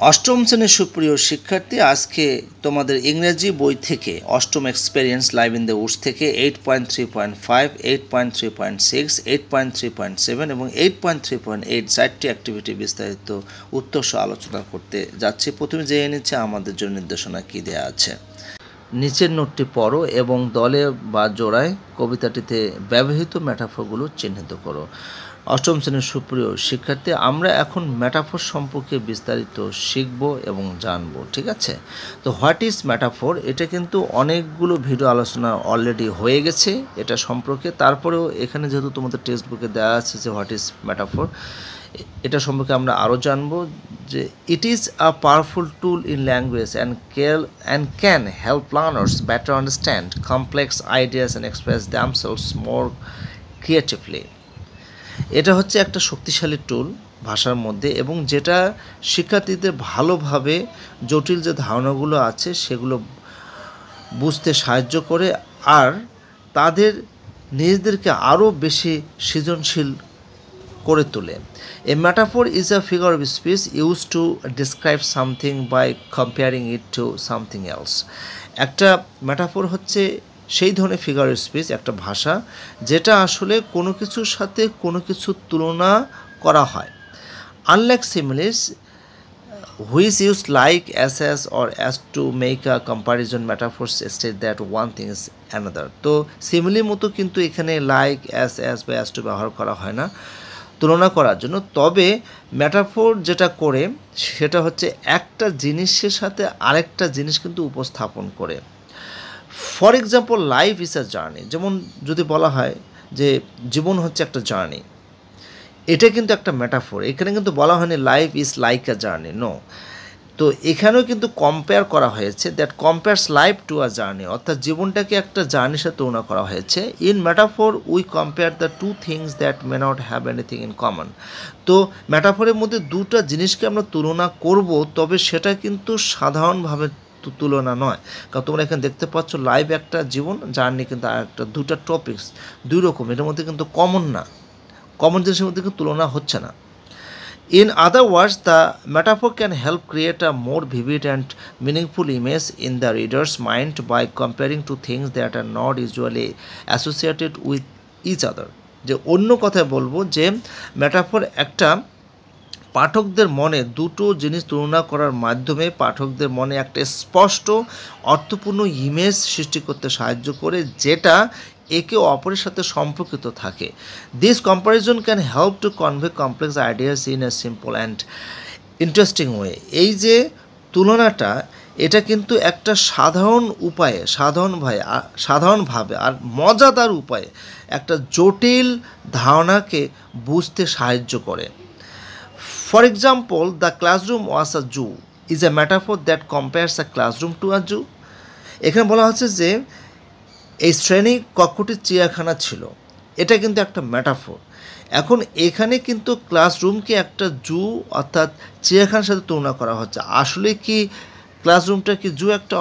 অষ্টম শ্রেণীর সুপ্রিয় শিক্ষার্থী, আজকে তোমাদের ইংরেজি বই থেকে অষ্টম experience live in the Woods থেকে 8.3.5, 8.3.6, 8.3.7 এবং 8.3.8 চারটি অ্যাক্টিভিটি বিস্তারিত উত্তর সহ আলোচনা করতে যাচ্ছি। প্রথমে জেনে নিচ্ছে আমাদের জন্য নির্দেশনা কী দেওয়া আছে। নিচের নোটটি পড়ো এবং দলে বা জোড়ায় কবিতাটিতে ব্যবহৃত মেটাফরগুলো চিহ্নিত করো। অষ্টম শ্রেণীর সুপ্রিয় শিক্ষার্থী, আমরা এখন মেটাফর সম্পর্কে বিস্তারিত শিখব এবং জানব, ঠিক আছে? তো হোয়াট ইজ মেটাফর, এটা কিন্তু অনেকগুলো ভিডিও আলোচনা অলরেডি হয়ে গেছে এটা সম্পর্কে। তারপরেও এখানে যেহেতু তোমাদের টেক্সট বুকে দেওয়া আছে যে হোয়াট ইজ মেটাফর, এটা সম্পর্কে আমরা আরও জানব যে it is a powerful tool in language and can help learners better understand complex ideas and express damsels more creatively. এটা হচ্ছে একটা শক্তিশালী টুল ভাষার মধ্যে, এবং যেটা শিক্ষার্থীদের ভালোভাবে জটিল যে ধারণাগুলো আছে সেগুলো বুঝতে সাহায্য করে আর তাদের নিজেদেরকে আরও বেশি সৃজনশীল করে তোলে। A metaphor is a figure of speech use to describe something by comparing it to something else. একটা মেটাফর হচ্ছে সেই ধরনের ফিগার অফ স্পিচ, একটা ভাষা যেটা আসলে কোনো কিছুর সাথে কোনো কিছুর তুলনা করা হয়। Unlike similes which use like as or as to make a comparison, metaphors state that one thing is another. তো সিমিলির মতো কিন্তু এখানে লাইক as বা as to ব্যবহার করা হয় না তুলনা করার জন্য। তবে মেটাফোর যেটা করে সেটা হচ্ছে একটা জিনিসের সাথে আরেকটা জিনিস কিন্তু উপস্থাপন করে। For example, life is a journey, যেমন যদি বলা হয় যে জীবন হচ্ছে একটা জার্নি, এটা কিন্তু একটা মেটাফোর। এখানে কিন্তু বলা হয়নি life is like a journey, no. তো এখানেও কিন্তু কম্পেয়ার করা হয়েছে, that compares life to a journey, অর্থাৎ জীবনটাকে একটা জার্নির সাথে তুলনা করা হয়েছে। In metaphor we compare the two things that may not have anything in common. তো মেটাফোরের মধ্যে দুটো জিনিসকে আমরা তুলনা করব, তবে সেটা কিন্তু সাধারণভাবে তুলনা নয়। কারণ তোমরা এখানে দেখতে পাচ্ছ লাইফ একটা জীবন, জার্নি কিন্তু আর একটা, দুটা টপিকস দুই রকম, এটার মধ্যে কিন্তু কমন না, কমন জিনিসের মধ্যে কিন্তু তুলনা হচ্ছে না। In other words, the metaphor can help create a more vivid and meaningful image in the reader's mind by comparing two things that are not usually associated with each other. যে অন্য কথায় বলবো যে মেটাফর একটা পাঠকদের মনে দুটো জিনিস তুলনা করার মাধ্যমে পাঠকদের মনে একটা স্পষ্ট অর্থপূর্ণ ইমেজ সৃষ্টি করতে সাহায্য করে, যেটা একে অপরের সাথে সম্পর্কিত থাকে। This comparison can help to convey complex ideas in a simple and interesting way. এই যে তুলনাটা, এটা কিন্তু একটা সাধারণ উপায়ে, সাধারণভাবে আর মজাদার উপায়ে একটা জটিল ধারণাকে বুঝতে সাহায্য করে। For example, the classroom was a zoo is a metaphor that compares a classroom to a zoo. এখানে বলা হচ্ছে যে এই শ্রেণী কক্ষটি চিড়িয়াখানা ছিল, এটা কিন্তু একটা মেটাফোর। এখন এখানে কিন্তু ক্লাসরুমকে একটা জু অর্থাৎ চিড়িয়াখানার সাথে তুলনা করা হচ্ছে। আসলে কি ক্লাসরুমটা কি জু একটা?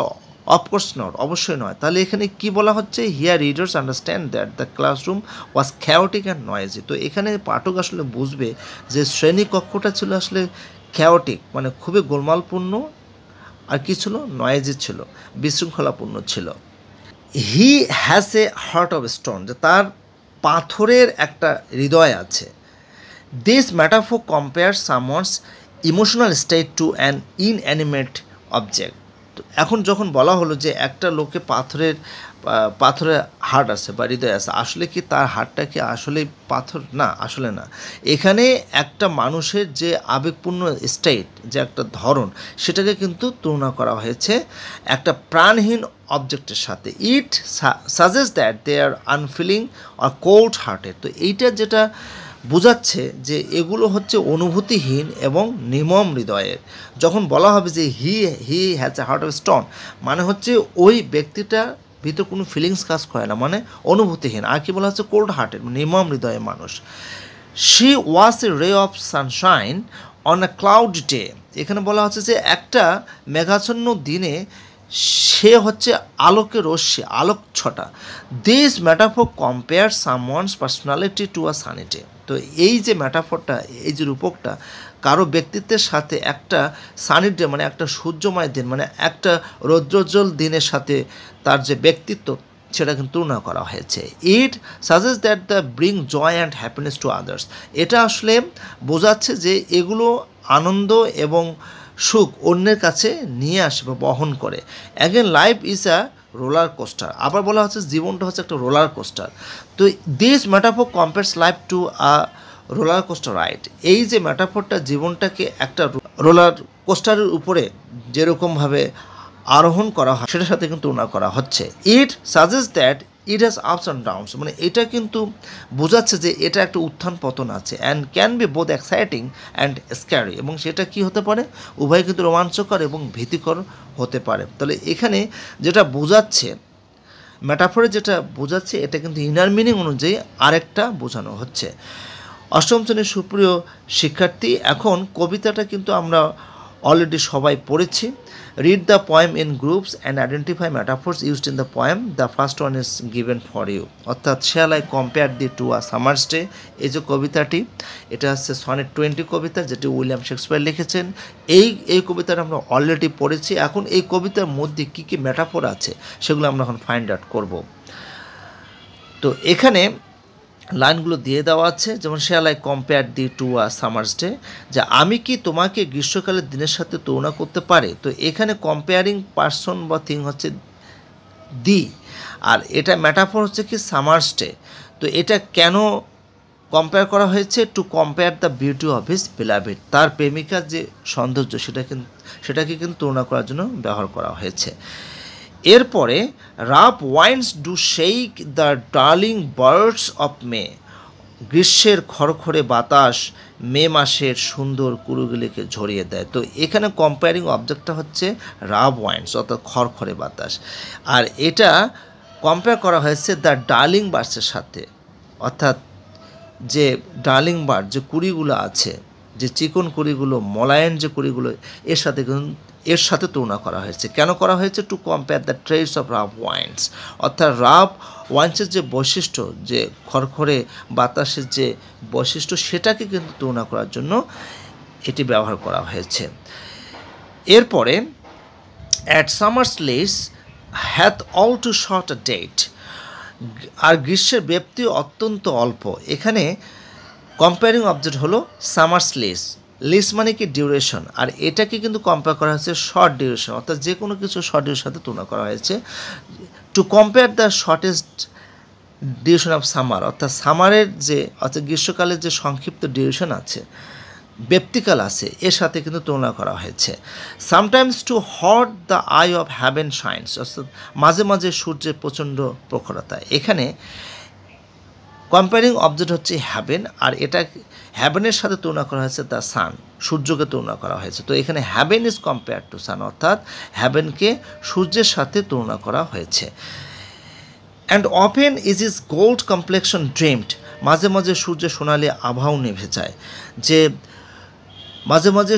অফকোর্স নট, অবশ্যই নয়। তাহলে এখানে কি বলা হচ্ছে? Here readers understand that the classroom was chaotic and noisy. তো এখানে পাঠক আসলে বুঝবে যে শ্রেণী কক্ষটা ছিল আসলে খ্যাওটিক, মানে খুবই গোলমালপূর্ণ, আর কি ছিল? নয়েজি ছিল, বিশৃঙ্খলাপূর্ণ ছিল। He has a heart of stone, যে তার পাথরের একটা হৃদয় আছে। This metaphor compare someone's emotional state to an inanimate object. তো এখন যখন বলা হলো যে একটা লোকে পাথরের হার্ট আছে বা হৃদয় আছে, আসলে কি তার হার্টটা কি আসলে পাথর? না, আসলে না। এখানে একটা মানুষের যে আবেগপূর্ণ স্টেট, যে একটা ধরন, সেটাকে কিন্তু তুলনা করা হয়েছে একটা প্রাণহীন অবজেক্টের সাথে। It suggest that they are unfeeling or cold hearted. তো এইটা যেটা বোঝাচ্ছে যে এগুলো হচ্ছে অনুভূতিহীন এবং নির্মম হৃদয়ের। যখন বলা হবে যে হি has a heart of stone, মানে হচ্ছে ওই ব্যক্তিটা ভিতরে কোনো ফিলিংস কাজ করে না, মানে অনুভূতিহীন। আর কি বলা হচ্ছে? কোল্ড হার্টেড, নির্মম হৃদয়ের মানুষ। She was a ray of sunshine on a cloud day. এখানে বলা হচ্ছে যে একটা মেঘাচ্ছন্ন দিনে সে হচ্ছে আলোকের রশ্মি, আলোকছটা। This metaphor compare someone's personality to a sunny day. তো এই যে মেটাফোরটা, এই যে রূপকটা কারো ব্যক্তিত্বের সাথে একটা সানি ডে মানে একটা সূর্যময় দিন মানে একটা রৌদ্রোজ্জ্বল দিনের সাথে তার যে ব্যক্তিত্ব সেটা কিন্তু তুলনা করা হয়েছে। It suggest that the bring joy and happiness to others. এটা আসলে বোঝাচ্ছে যে এগুলো আনন্দ এবং সুখ অন্যের কাছে নিয়ে আসে বা বহন করে। Again life is a roller coaster. আবার বলা হচ্ছে জীবনটা হচ্ছে একটা রোলার কোস্টার। তো this metaphor compares life to a roller coaster ride. এই যে মেটাফোরটা জীবনটাকে একটা রোলার কোস্টারের উপরে যেরকমভাবে আরোহণ করা হয় সেটার সাথে কিন্তু তুলনা করা হচ্ছে। ইট suggest that it has ups and downs, মানে এটা কিন্তু বোঝাচ্ছে যে এটা একটা উত্থান পতন আছে and can be both exciting and scary, এবং সেটা কি হতে পারে, উভয় কিন্তু রোমাঞ্চকর এবং ভীতিকর হতে পারে। তাহলে এখানে যেটা বোঝাচ্ছে মেটাফোরে যেটা বোঝাচ্ছে এটা কিন্তু ইনার মিনিং অনুযায়ী আরেকটা বোঝানো হচ্ছে। অষ্টম শ্রেণীর সুপ্রিয় শিক্ষার্থী, এখন কবিতাটা কিন্তু আমরা অলরেডি সবাই পড়েছি। Read the poem in groups and identify metaphors used in the poem. The first one is given for you, অর্থাৎ shall I compare thee to a summer's day. এই যে কবিতাটি, এটা হচ্ছে সনেট 20 কবিতা, যেটি উইলিয়াম শেক্সপিয়ার লিখেছেন। এই কবিতাটা আমরা অলরেডি পড়েছি। এখন এই কবিতার মধ্যে কী কী মেটাফোর আছে সেগুলো আমরা এখন ফাইন্ড আউট করব। তো এখানে লাইনগুলো দিয়ে দেওয়া আছে, যেমন shall I compare thee to a summer's day, যে আমি কি তোমাকে গ্রীষ্মকালের দিনের সাথে তুলনা করতে পারি। তো এখানে কম্পেয়ারিং পার্সন বা থিং হচ্ছে দি, আর এটা মেটাফোর হচ্ছে কি সামার্স ডে। তো এটা কেন কম্পেয়ার করা হয়েছে, to compare the beauty of his beloved, তার প্রেমিকার যে সৌন্দর্য সেটাকে কিন্তু তুলনা করার জন্য ব্যবহার করা হয়েছে। এরপরে rough winds do shake the darling birds of May, গ্রীষ্মের খড়খড়ে বাতাস মে মাসের সুন্দর কুড়ুগুলিকে ঝরিয়ে দেয়। তো এখানে কম্পেয়ারিং অবজেক্টটা হচ্ছে রাফ ওয়াইন্ডস অর্থাৎ খড়খড়ে বাতাস, আর এটা কম্পেয়ার করা হয়েছে দ্য ডার্লিং বার্ডসের সাথে, অর্থাৎ যে ডার্লিং বার্ড যে কুড়িগুলো আছে, যে চিকন কুড়িগুলো, মলায়েন যে কুড়িগুলো, এর সাথে তুলনা করা হয়েছে। কেন করা হয়েছে, to compare the trades of rough winds, অর্থাৎ রাফ ওয়াইন্ডসের যে বৈশিষ্ট্য, যে খড়খড়ে বাতাসের যে বৈশিষ্ট্য, সেটাকে কিন্তু তুলনা করার জন্য এটি ব্যবহার করা হয়েছে। এরপরে at summer's lease hath all too short a date, আর গ্রীষ্মের ব্যাপ্তি অত্যন্ত অল্প। এখানে কম্পেয়ারিং অবজেক্ট হলো সামার্স লেস। লেস মানে কি ডিউরেশন, আর এটাকে কিন্তু কম্পেয়ার করা হয়েছে শর্ট ডিউরেশন, অর্থাৎ যে কোনো কিছু শর্ট ডিউরেশনের সাথে তুলনা করা হয়েছে। To compare the shortest duration of summer, অর্থাৎ সামারের যে অর্থাৎ গ্রীষ্মকালের যে সংক্ষিপ্ত ডিউরেশন আছে, ব্যক্তিকাল আছে, এর সাথে কিন্তু তুলনা করা হয়েছে। Sometimes too hot the eye of heaven shines, অর্থাৎ মাঝে মাঝে সূর্যের প্রচণ্ড প্রখরতা। এখানে কম্পেয়ারিং অবজেক্ট হচ্ছে হ্যাভেন, আর এটা হ্যাভেনের সাথে তুলনা করা হয়েছে দ্য সান, সূর্যকে তুলনা করা হয়েছে। তো এখানে হ্যাভেন ইজ কম্পেয়ার টু সান, অর্থাৎ হ্যাভেনকে সূর্যের সাথে তুলনা করা হয়েছে। And often is is gold complexion dreamed, মাঝে মাঝে সূর্যের সোনালি আভাও নিভে যায়। যে মাঝে মাঝে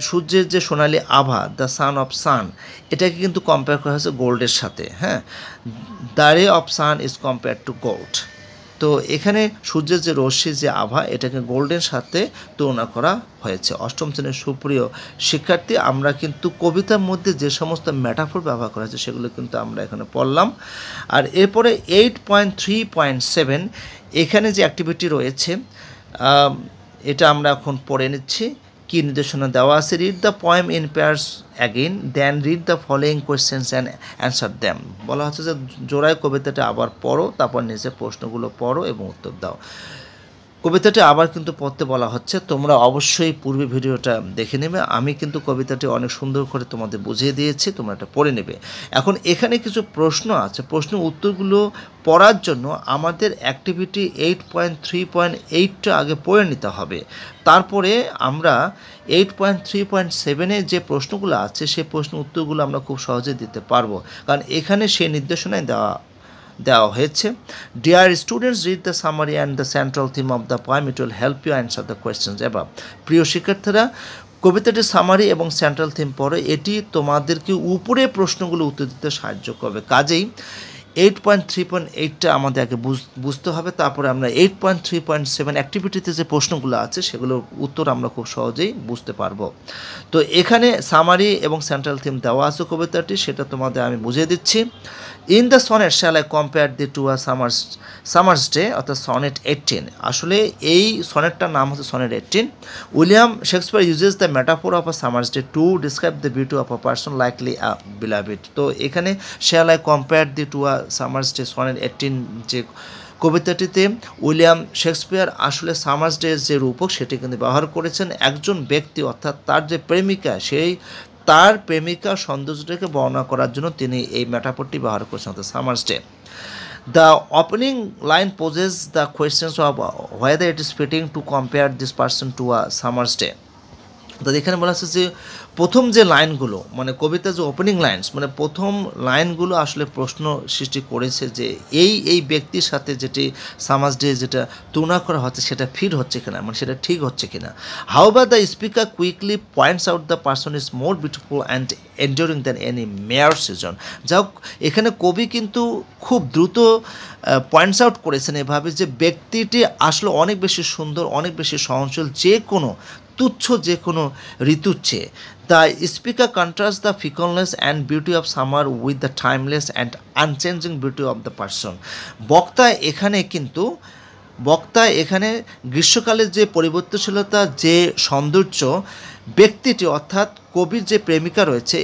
সূর্যের যে সোনালি আভা, দ্য সান অফ সান, এটাকে কিন্তু কম্পেয়ার করা হয়েছে গোল্ডের সাথে। হ্যাঁ, the ray of sun is compare to gold. তো এখানে সূর্যের যে রশ্মি, যে আভা, এটাকে গোল্ডের সাথে তুলনা করা হয়েছে। অষ্টম শ্রেণীর সুপ্রিয় শিক্ষার্থী, আমরা কিন্তু কবিতার মধ্যে যে সমস্ত মেটাফোর ব্যবহার করা হয়েছে সেগুলো কিন্তু আমরা এখানে পড়লাম। আর এরপরে 8.3.7 এখানে যে অ্যাক্টিভিটি রয়েছে এটা আমরা এখন পড়ে নিচ্ছি। কী নির্দেশনা দেওয়া আছে, read the poem in pairs again, then read the following questions and answer them. বলা হচ্ছে যে জোড়ায় কবিতাটা আবার পড়ো, তারপর নিচে প্রশ্নগুলো পড়ো এবং উত্তর দাও। কবিতাটি আবার কিন্তু পড়তে বলা হচ্ছে, তোমরা অবশ্যই পূর্বে ভিডিওটা দেখে নেবে। আমি কিন্তু কবিতাটি অনেক সুন্দর করে তোমাদের বুঝিয়ে দিয়েছি, তোমরা এটা পড়ে নেবে। এখন এখানে কিছু প্রশ্ন আছে, প্রশ্নের উত্তরগুলো পড়ার জন্য আমাদের অ্যাক্টিভিটি 8.3.8টা আগে পড়ে নিতে হবে। তারপরে আমরা 8.3.7 যে প্রশ্নগুলো আছে সেই প্রশ্নের উত্তরগুলো আমরা খুব সহজে দিতে পারবো, কারণ এখানে সেই নির্দেশনায় দেওয়া হয়েছে। Dear students, read the summary and the central theme of the poem, it will help you answer the questions above. প্রিয় শিক্ষার্থীরা, কবিতাটির সামারি এবং সেন্ট্রাল থিম পড়ে, এটি তোমাদেরকে উপরে প্রশ্নগুলো উত্তর দিতে সাহায্য করবে। কাজেই 8.3.8টা আমাদের আগে বুঝতে হবে, তারপরে আমরা 8.3.7 অ্যাক্টিভিটিতে যে প্রশ্নগুলো আছে সেগুলোর উত্তর আমরা খুব সহজেই বুঝতে পারবো। তো এখানে সামারি এবং সেন্ট্রাল থিম দেওয়া আছে কবিতাটি, সেটা তোমাদের আমি বুঝিয়ে দিচ্ছি। In the sonnet shall I compare thee to a summer's day, অর্থাৎ সনেট 18। আসলে এই সনেটটার নাম হচ্ছে sonnet 18। William Shakespeare uses the metaphor of a summer's day to describe the beauty of a person likely a beloved. তো এখানে shall I compare thee to a summer's day sonnet 18 যে কবিতাটিতে William Shakespeare আসলে summer's day যে রূপক সেটি কিন্তু ব্যবহার করেছেন একজন ব্যক্তি, অর্থাৎ তার যে প্রেমিকা, সেই তার প্রেমিকা সৌন্দর্যটাকে বর্ণনা করার জন্য তিনি এই মেটাফোরটি ব্যবহার করেছেন, অর্থাৎ summer's day. The opening line poses the questions of whether it is fitting to compare this person to a summer's day. তো এখানে বলা হচ্ছে যে প্রথম যে লাইনগুলো, মানে কবিতার যে ওপেনিং লাইনস, মানে প্রথম লাইনগুলো আসলে প্রশ্ন সৃষ্টি করেছে যে এই ব্যক্তির সাথে যেটি সামার্স ডে যেটা তুলনা করা হচ্ছে সেটা ফিট হচ্ছে কিনা, মানে সেটা ঠিক হচ্ছে কিনা। However the speaker quickly points out the person is more beautiful and enduring than any mere season. যাই হোক, এখানে কবি কিন্তু খুব দ্রুত পয়েন্টস আউট করেছেন এভাবে যে ব্যক্তিটি আসলে অনেক বেশি সুন্দর, অনেক বেশি সহনশীল যে কোনো তুচ্ছ যে কোনো ঋতুর চেয়ে। The speaker contrast the fickleness and beauty of summer with the timeless and unchanging beauty of the person. বক্তা এখানে গ্রীষ্মকালের যে পরিবর্তনশীলতা, যে সৌন্দর্য ব্যক্তিটি অর্থাৎ কবির যে প্রেমিকা রয়েছে,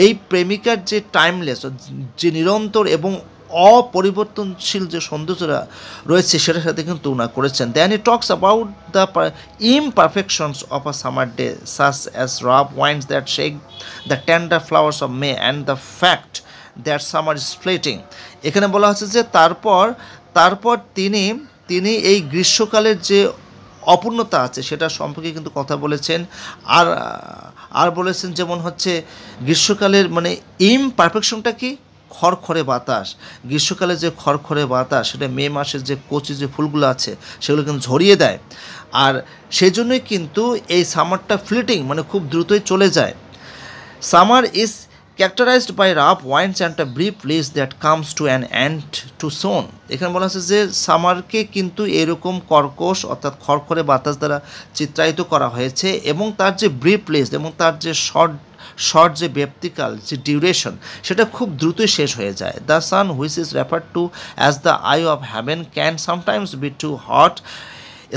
এই প্রেমিকার যে টাইমলেস, যে নিরন্তর এবং অপরিবর্তনশীল যে সৌন্দর্যরা রয়েছে সেটার সাথে কিন্তু তুলনা করেছেন। Then he talks about the imperfections of a summer day such as rough winds that shake the tender flowers of May and the fact that summer is fleeting. এখানে বলা হচ্ছে যে তারপর তিনি এই গ্রীষ্মকালের যে অপূর্ণতা আছে সেটা সম্পর্কে কিন্তু কথা বলেছেন। আর বলেছেন যেমন হচ্ছে গ্রীষ্মকালের মানে ইমপারফেকশনটা কি, খড়খড়ে বাতাস। গ্রীষ্মকালে যে খড়খড়ে বাতাস সেটা মে মাসের যে কচি যে ফুলগুলো আছে সেগুলো কিন্তু ঝরিয়ে দেয়, আর সেই জন্যই কিন্তু এই সামারটা ফ্লিটিং মানে খুব দ্রুতই চলে যায়। Summer is characterised by rough winds and a brief bliss that comes to an end too soon. এখানে বলা হচ্ছে যে সামারকে কিন্তু এরকম কর্কশ অর্থাৎ খড়খড়ে বাতাস দ্বারা চিত্রায়িত করা হয়েছে, এবং তার যে ব্রিফ ব্লিজ এবং তার যে শর্ট যে ব্যক্তিকাল যে ডিউরেশন সেটা খুব দ্রুতই শেষ হয়ে যায়। The sun which is referred to as the eye of heaven can sometimes be too hot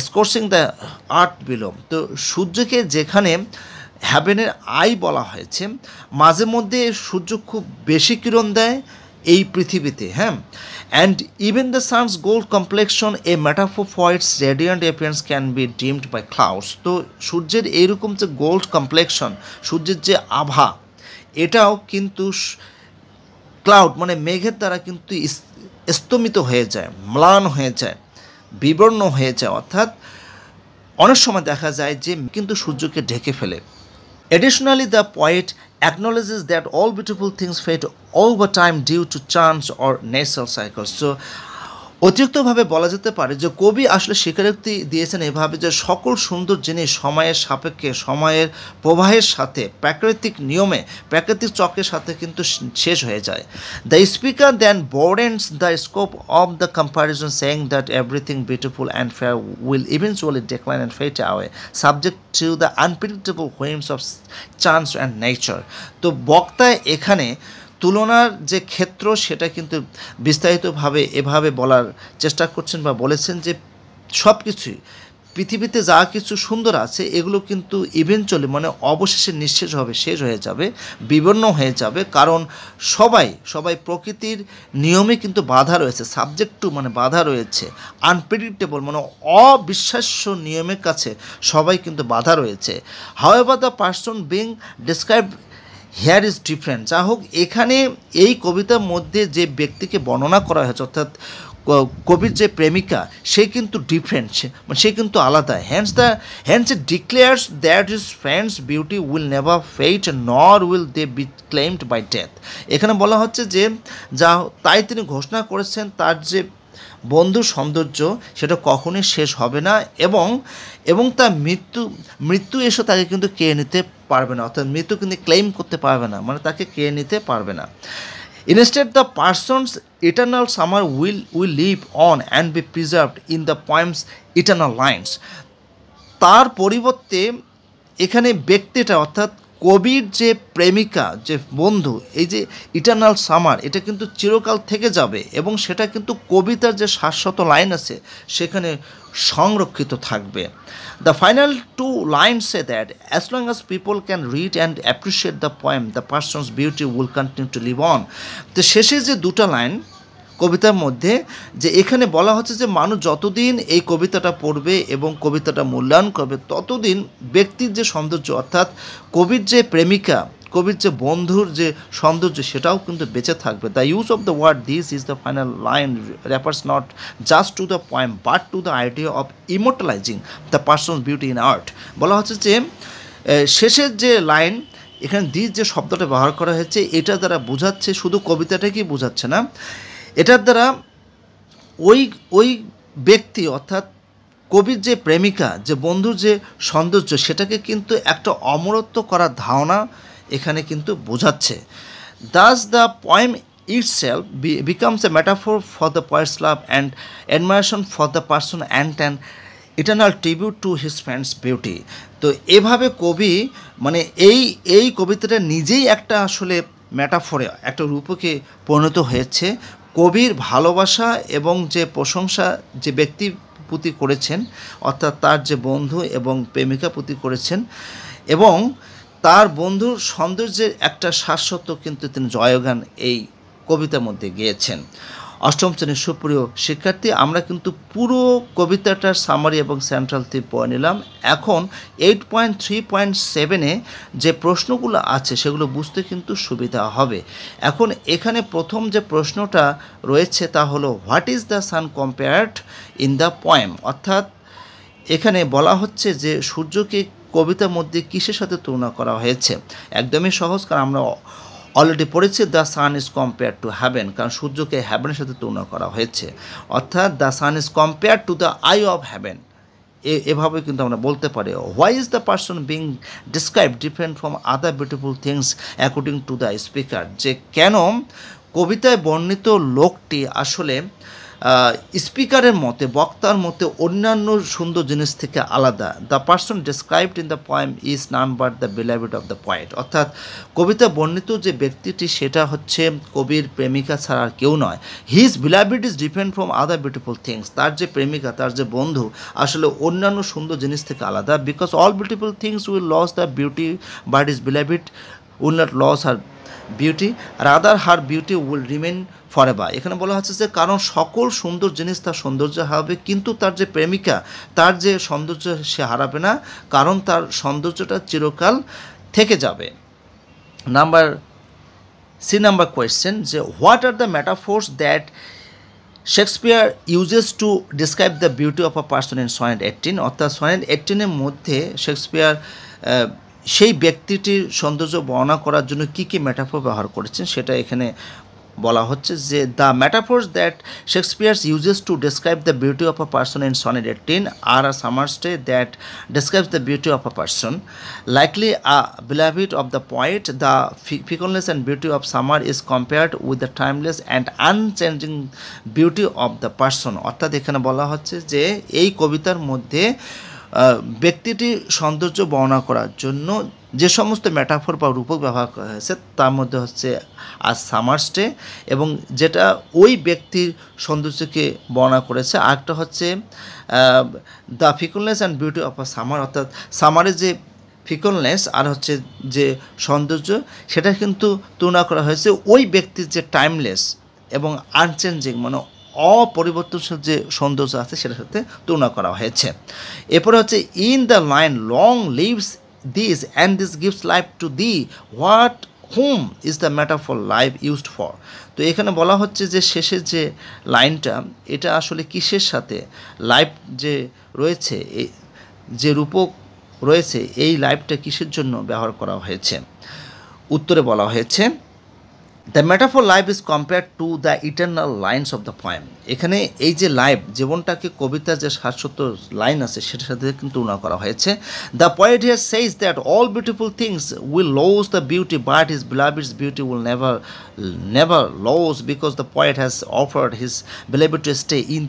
scorching the earth below. তো সূর্যকে যেখানে হ্যাভেনের আই বলা হয়েছে, মাঝে মধ্যে সূর্য খুব বেশি কিরণ দেয় এই পৃথিবীতে, হ্যাঁ। And even the sun's gold complexion a metaphor for its radiant appearance can be dimmed by clouds. তো সূর্যের এইরকম যে গোল্ড কমপ্লেকশন, সূর্যের যে আভা, এটাও কিন্তু ক্লাউড মানে মেঘের দ্বারা কিন্তু স্তমিত হয়ে যায়, ম্লান হয়ে যায়, বিবর্ণ হয়ে যায়, অর্থাৎ অনেক সময় দেখা যায় যে কিন্তু সূর্যকে ঢেকে ফেলে। Additionally, the poet acknowledges that all beautiful things fade over time due to chance or natural cycles. So, অতিরিক্তভাবে বলা যেতে পারে যে কবি আসলে স্বীকারোক্তি দিয়েছেন এভাবে যে সকল সুন্দর জিনিস সময়ের সাপেক্ষে, সময়ের প্রবাহের সাথে, প্রাকৃতিক নিয়মে, প্রাকৃতিক চক্রের সাথে কিন্তু শেষ হয়ে যায়। The speaker then broadens the scope of the comparison, saying that everything beautiful and fair will eventually decline and fade away, subject to the unpredictable whims of chance and nature. তো বক্তা এখানে তুলনার যে ক্ষেত্র সেটা কিন্তু বিস্তারিতভাবে এভাবে বলার চেষ্টা করছেন বা বলেছেন যে সব কিছুই পৃথিবীতে যা কিছু সুন্দর আছে এগুলো কিন্তু ইভেনচুয়ালি মানে অবশেষে নিঃশেষ হবে, শেষ হয়ে যাবে, বিবর্ণ হয়ে যাবে, কারণ সবাই প্রকৃতির নিয়মে কিন্তু বাধা রয়েছে, সাবজেক্ট টু মানে বাধা রয়েছে, আনপ্রেডিক্টেবল মানে অবিশ্বাস্য নিয়মের কাছে সবাই কিন্তু বাধা রয়েছে। However the person being described hair is different. যা হোক, এখানে এই কবিতার মধ্যে যে ব্যক্তিকে বর্ণনা করা হয়েছে অর্থাৎ কবির যে প্রেমিকা সে কিন্তু ডিফারেন্ট, সে কিন্তু আলাদা। Hence it declares that his friend's beauty will never fade nor will they be claimed by death. এখানে বলা হচ্ছে যে তাই তিনি ঘোষণা করেছেন তার যে বন্ধুর সৌন্দর্য সেটা কখনোই শেষ হবে না, এবং তার মৃত্যু এসে তাকে কিন্তু কেড়ে নিতে পারবে না, অর্থাৎ মৃত্যু কিন্তু ক্লেম করতে পারবে না, মানে তাকে কেড়ে নিতে পারবে না। Instead, the person's eternal summer will live on and be preserved in the poem's eternal lines. তার পরিবর্তে এখানে ব্যক্তিটা অর্থাৎ কবির যে প্রেমিকা যে বন্ধু এই যে ইটারনাল সামার এটা কিন্তু চিরকাল থেকে যাবে এবং সেটা কিন্তু কবিতার যে শাশ্বত লাইন আছে সেখানে সংরক্ষিত থাকবে। The final two line say that as long as people can read and appreciate the poem the person's beauty will continue to live on. তো শেষে যে দুটো লাইন কবিতার মধ্যে যে এখানে বলা হচ্ছে যে মানুষ যতদিন এই কবিতাটা পড়বে এবং কবিতাটা মূল্যায়ন করবে ততদিন ব্যক্তির যে সৌন্দর্য অর্থাৎ কবির যে প্রেমিকা কবির যে বন্ধুর যে সৌন্দর্য সেটাও কিন্তু বেঁচে থাকবে। The use of the word this is the final line refers not just to the poem but to the idea of immortalising the person's beauty in art. বলা হচ্ছে যে শেষের যে লাইন এখানে দিস যে শব্দটা ব্যবহার করা হয়েছে এটা দ্বারা বোঝাচ্ছে শুধু কবিতাটাকেই বোঝাচ্ছে না, এটার দ্বারা ওই ব্যক্তি অর্থাৎ কবির যে প্রেমিকা যে বন্ধুর যে সৌন্দর্য সেটাকে কিন্তু একটা অমরত্ব করার ধারণা এখানে কিন্তু বোঝাচ্ছে। Das the poem itself becomes a metaphor for the poet's love and admiration for the person and an eternal tribute to his friend's beauty। তো এভাবে কবি মানে এই কবিতাটা নিজেই একটা আসলে মেটাফোরে একটা রূপকে পরিণত হয়েছে। কবির ভালোবাসা এবং যে প্রশংসা যে ব্যক্তির প্রতি করেছেন অর্থাৎ তার যে বন্ধু এবং প্রেমিকা প্রতি করেছেন এবং তার বন্ধুর সৌন্দর্যের একটা শাশ্বত কিন্তু তিনি জয়গান এই কবিতার মধ্যে গেয়েছেন। অষ্টম শ্রেণীর সুপ্রিয় শিক্ষার্থী, আমরা কিন্তু পুরো কবিতাটার সামারি এবং সেন্ট্রাল থিম পড়ে নিলাম। এখন 8.3.7-এ যে প্রশ্নগুলো আছে সেগুলো বুঝতে কিন্তু সুবিধা হবে। এখন এখানে প্রথম যে প্রশ্নটা রয়েছে তা হলো what is the sun compared in the poem, অর্থাৎ এখানে বলা হচ্ছে যে সূর্যকে কবিতার মধ্যে কিসের সাথে তুলনা করা হয়েছে। একদমই সহজ, কারণ আমরা অলরেডি পড়েছি the sun is compare to heaven, কারণ সূর্যকে হ্যাভেনের সাথে তুলনা করা হয়েছে, অর্থাৎ the sun is compare to the eye of heaven, এভাবে কিন্তু আমরা বলতে পারি। Why is the person being describe different from other beautiful things according to the speaker, যে কেন কবিতায় বর্ণিত লোকটি আসলে স্পিকারের মতে বক্তার মতে অন্যান্য সুন্দর জিনিস থেকে আলাদা। The person described in the poem is none but the beloved of the poet, অর্থাৎ কবিতা বর্ণিত যে ব্যক্তিটি সেটা হচ্ছে কবির প্রেমিকা ছাড়া আর কেউ নয়। His beloved is different from other beautiful things, তার যে প্রেমিকা তার যে বন্ধু আসলে অন্যান্য সুন্দর জিনিস থেকে আলাদা। Because all beautiful things will lose the beauty but his beloved will not lose her beauty rather her beauty will remain forever. এখানে বলা হচ্ছে যে কারণ সকল সুন্দর জিনিস তার সৌন্দর্য হারাবে কিন্তু তার যে প্রেমিকা তার যে সৌন্দর্য সে হারাবে না, কারণ তার সৌন্দর্যটা চিরকাল থেকে যাবে। নাম্বার কোয়েশ্চেন যে what are the metaphors that Shakespeare uses to describe the beauty of a person in sonnet 18, অর্থাৎ সনেট 18-এর মধ্যে শেক্সপিয়ার সেই ব্যক্তিটির সৌন্দর্য বর্ণনা করার জন্য কী কী মেটাফোর ব্যবহার করেছেন সেটা এখানে বলা হচ্ছে যে the metaphors that Shakespeare's uses to describe the beauty of a person in sonnet 18 are a summer stay that describes the beauty of a person likely a beloved of the poet. The fickleness and beauty of summer is compared with the timeless and unchanging beauty of the person, অর্থাৎ এখানে বলা হচ্ছে যে এই কবিতার মধ্যে ব্যক্তিটির সৌন্দর্য বর্ণনা করার জন্য যে সমস্ত মেটাফোর বা রূপক ব্যবহার করা হয়েছে তার মধ্যে হচ্ছে আজ সামার স্টে এবং যেটা ওই ব্যক্তির সৌন্দর্যকে বর্ণনা করেছে, আরেকটা হচ্ছে the fickleness and beauty of a summer, অর্থাৎ সামারের যে ফিকলনেস আর হচ্ছে যে সৌন্দর্য সেটা কিন্তু তুলনা করা হয়েছে ওই ব্যক্তির যে টাইমলেস এবং আনচেঞ্জিং মানে অপরিবর্তনশীল যে সৌন্দর্য আছে সেটার সাথে তুলনা করা হয়েছে। এরপরে হচ্ছে in the line long lives this and this gives life to the what whom is the metaphor life used for. তো এখানে বলা হচ্ছে যে শেষের যে লাইনটা এটা আসলে কিসের সাথে লাইফ যে রয়েছে যে রূপক রয়েছে এই লাইফটা কিসের জন্য ব্যবহার করা হয়েছে। উত্তরে বলা হয়েছে the metaphor life is compare to the eternal lines of the poem. এখানে এই যে লাইফ, জীবনটাকে কবিতার যে শাশ্বত লাইন আছে সেটার সাথে কিন্তু তুলনা করা হয়েছে। The poet here সেইজ that all beautiful things will lose the beauty, but his beloved's beauty will never lose, because the poet has offered his beloved to stay in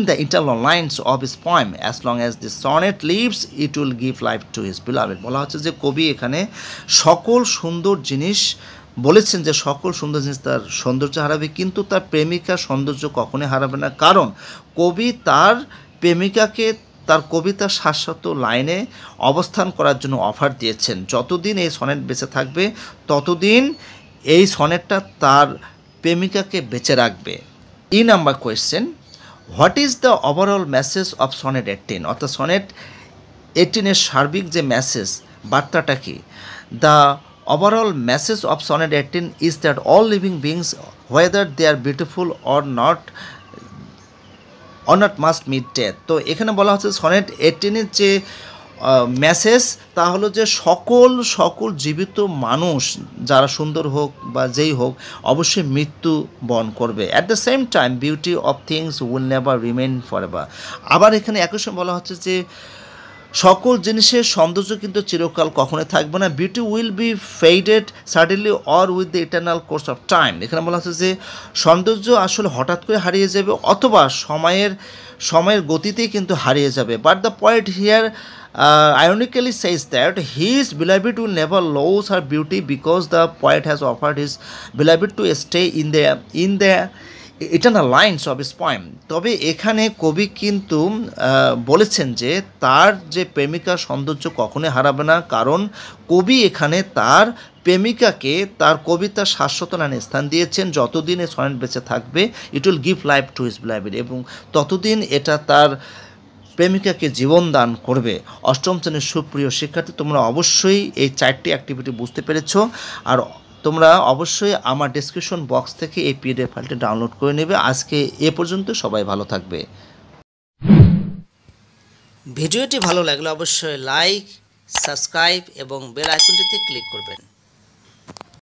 the internal lines of his poem. As long as the sonnet lives, it will give life to his beloved. বলা হচ্ছে যে কবি এখানে সকল সুন্দর জিনিস বলেছেন, যে সকল সুন্দর জিনিস তার সৌন্দর্য হারাবে, কিন্তু তার প্রেমিকার সৌন্দর্য কখনোই হারাবে না, কারণ কবি তার প্রেমিকাকে তার কবিতার শাশ্বত লাইনে অবস্থান করার জন্য অফার দিয়েছেন। যতদিন এই সনেট বেঁচে থাকবে ততদিন এই সনেটটা তার প্রেমিকাকে বেঁচে রাখবে। Number question, what is the overall message of sonnet 18? অর্থাৎ সনেট 18-এর সার্বিক যে মেসেজ, বার্তাটা কি? The overall message of sonnet 18 is that all living beings, whether they are beautiful or not must meet death. তো এখানে বলা হচ্ছে সনেট 18-এর যে মেসেজ তা হলো যে সকল জীবিত মানুষ, যারা সুন্দর হোক বা যেই হোক, অবশ্যই মৃত্যু বরণ করবে। At the same time beauty of things will never remain forever. আবার এখানে একই সময় বলা হচ্ছে যে সকল জিনিসের সৌন্দর্য কিন্তু চিরকাল কখনোই থাকবে না। Beauty will be faded suddenly or with the eternal course of time. এখানে বলা হচ্ছে যে সৌন্দর্য আসলে হঠাৎ করে হারিয়ে যাবে, অথবা সময়ের গতিতেই কিন্তু হারিয়ে যাবে। But the poet here ironically says that his beloved will never lose her beauty, because the poet has offered his beloved to stay in the eternal lines of his poem. তবে এখানে কবি কিন্তু বলেছেন যে তার যে প্রেমিকার সৌন্দর্য কখনোই হারাবে না, কারণ কবি এখানে তার প্রেমিকাকে তার কবিতার শাশ্বত লাইনে স্থান দিয়েছেন। যতদিন এই সনেট বেঁচে থাকবে, it will give life to his beloved, এবং ততদিন এটা তার প্রেমিকাকে জীবন দান করবে। অষ্টম শ্রেণীর সুপ্রিয় শিক্ষার্থী, তোমরা অবশ্যই এই 4টি অ্যাক্টিভিটি বুঝতে পেরেছো, আর তোমরা অবশ্যই আমার ডেসক্রিপশন বক্স থেকে এই পিডিএফ ফাইলটি ডাউনলোড করে নেবে। আজকে এ পর্যন্ত, সবাই ভালো থাকবে। ভিডিওটি ভালো লাগলে অবশ্যই লাইক, সাবস্ক্রাইব এবং বেল আইকনটিতে ক্লিক করবেন।